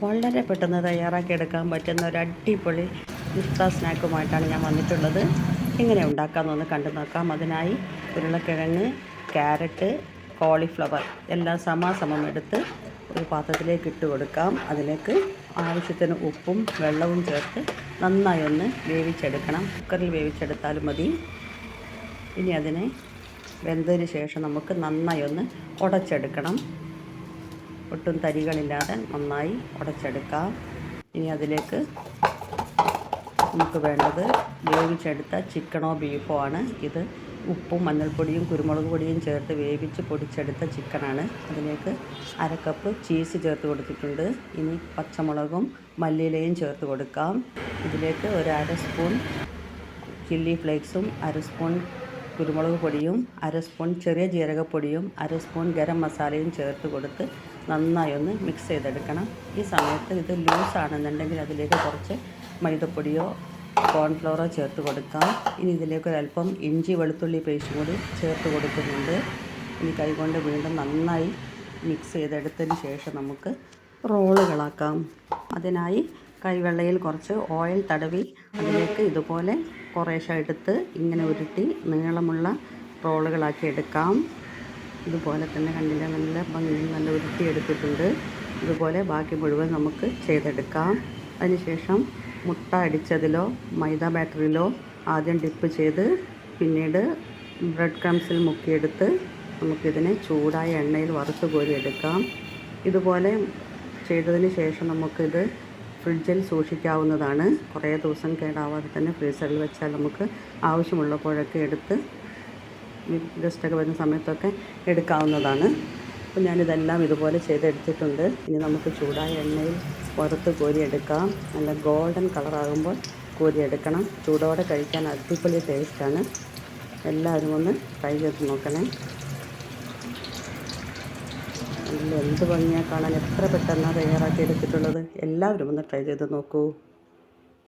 വളരെ പെട്ടെന്ന് തയ്യാറാക്കിയെടുക്കാൻ പറ്റുന്ന ഒരു അടിപൊളി ഇഫ്താർ സ്നാക്കുമായിട്ടാണ് ഞാൻ വന്നിട്ടുള്ളത്. എങ്ങനെ ഉണ്ടാക്കാമെന്നൊന്ന് കണ്ടു നോക്കാം. അതിനായി ഉരുളക്കിഴങ്ങ്, ക്യാരറ്റ്, കോളിഫ്ലവർ എല്ലാം സമാസമം എടുത്ത് ഒരു പാത്രത്തിലേക്ക് ഇട്ട് കൊടുക്കാം. അതിലേക്ക് ആവശ്യത്തിന് ഉപ്പും വെള്ളവും ചേർത്ത് നന്നായി ഒന്ന് വേവിച്ചെടുക്കണം. കുക്കറിൽ വേവിച്ചെടുത്താലും മതി. ഇനി അതിനെ വെന്തതിന് ശേഷം നമുക്ക് നന്നായി ഒന്ന് ഉടച്ചെടുക്കണം. ഒട്ടും തരികളില്ലാതെ നന്നായി ഉടച്ചെടുക്കാം. ഇനി അതിലേക്ക് നമുക്ക് വേണ്ടത് വേവിച്ചെടുത്ത ചിക്കനോ ബീഫോ ആണ്. ഇത് ഉപ്പും മഞ്ഞൾപ്പൊടിയും കുരുമുളക് പൊടിയും ചേർത്ത് വേവിച്ച് പൊടിച്ചെടുത്ത ചിക്കനാണ്. അതിലേക്ക് 1/2 കപ്പ് ചീസ് ചേർത്ത് കൊടുത്തിട്ടുണ്ട്. ഇനി പച്ചമുളകും മല്ലിയിലയും ചേർത്ത് കൊടുക്കാം. ഇതിലേക്ക് ഒരു 1/2 സ്പൂൺ ചില്ലി ഫ്ലേക്സും 1/2 സ്പൂൺ കുരുമുളക് പൊടിയും 1/2 സ്പൂൺ ചെറിയ ജീരകപ്പൊടിയും 1/2 സ്പൂൺ ഗരം മസാലയും ചേർത്ത് കൊടുത്ത് നന്നായി ഒന്ന് മിക്സ് ചെയ്തെടുക്കണം. ഈ സമയത്ത് ഇത് ലൂസാണെന്നുണ്ടെങ്കിൽ അതിലേക്ക് കുറച്ച് മൈദപ്പൊടിയോ കോൺഫ്ലവറോ ചേർത്ത് കൊടുക്കാം. ഇനി ഇതിലേക്ക് ഒരല്പം ഇഞ്ചി വെളുത്തുള്ളി പേസ്റ്റും കൂടി ചേർത്ത് കൊടുക്കുന്നുണ്ട്. ഇനി കൈകൊണ്ട് വീണ്ടും നന്നായി മിക്സ് ചെയ്തെടുത്തതിന് ശേഷം നമുക്ക് റോളുകളാക്കാം. അതിനായി കൈവെള്ളയിൽ കുറച്ച് ഓയിൽ തടവി അതിലേക്ക് ഇതുപോലെ കുറേശ്ശെ എടുത്ത് ഇങ്ങനെ ഉരുട്ടി നീളമുള്ള റോളുകളാക്കി എടുക്കാം. ഇതുപോലെ തന്നെ കണ്ടില്ല, നല്ല ഭംഗിയിൽ നല്ല ഉരുട്ടിയെടുത്തിട്ടുണ്ട്. ഇതുപോലെ ബാക്കി മുഴുവൻ നമുക്ക് ചെയ്തെടുക്കാം. അതിനുശേഷം മുട്ട അടിച്ചതിലോ മൈദ ബാറ്ററിലോ ആദ്യം ഡിപ്പ് ചെയ്ത് പിന്നീട് ബ്രെഡ് ക്രംസിൽ മുക്കിയെടുത്ത് നമുക്കിതിനെ ചൂടായ എണ്ണയിൽ വറുത്ത് കോരിയെടുക്കാം. ഇതുപോലെ ചെയ്തതിന് ശേഷം നമുക്കിത് ഫ്രിഡ്ജിൽ സൂക്ഷിക്കാവുന്നതാണ്. കുറേ ദിവസം കേടാവാതെ തന്നെ ഫ്രീസറിൽ വെച്ചാൽ നമുക്ക് ആവശ്യമുള്ളപ്പോഴൊക്കെ എടുത്ത് ഗസ്റ്റൊക്കെ വരുന്ന സമയത്തൊക്കെ എടുക്കാവുന്നതാണ്. അപ്പോൾ ഞാനിതെല്ലാം ഇതുപോലെ ചെയ്തെടുത്തിട്ടുണ്ട്. ഇനി നമുക്ക് ചൂടായ എണ്ണയിൽ വറുത്ത് കോരിയെടുക്കാം. നല്ല ഗോൾഡൻ കളറാകുമ്പോൾ കോരിയെടുക്കണം. ചൂടോടെ കഴിക്കാൻ അടിപൊളി ടേസ്റ്റാണ്. എല്ലാവരും ഒന്ന് ട്രൈ ചെയ്ത് നോക്കണേ. എന്ത് ഭംഗിയാണ് കാണാൻ, എത്ര പെട്ടെന്നാണ് തയ്യാറാക്കി എടുത്തിട്ടുള്ളത്. എല്ലാവരും ഒന്ന് ട്രൈ ചെയ്ത് നോക്കൂ.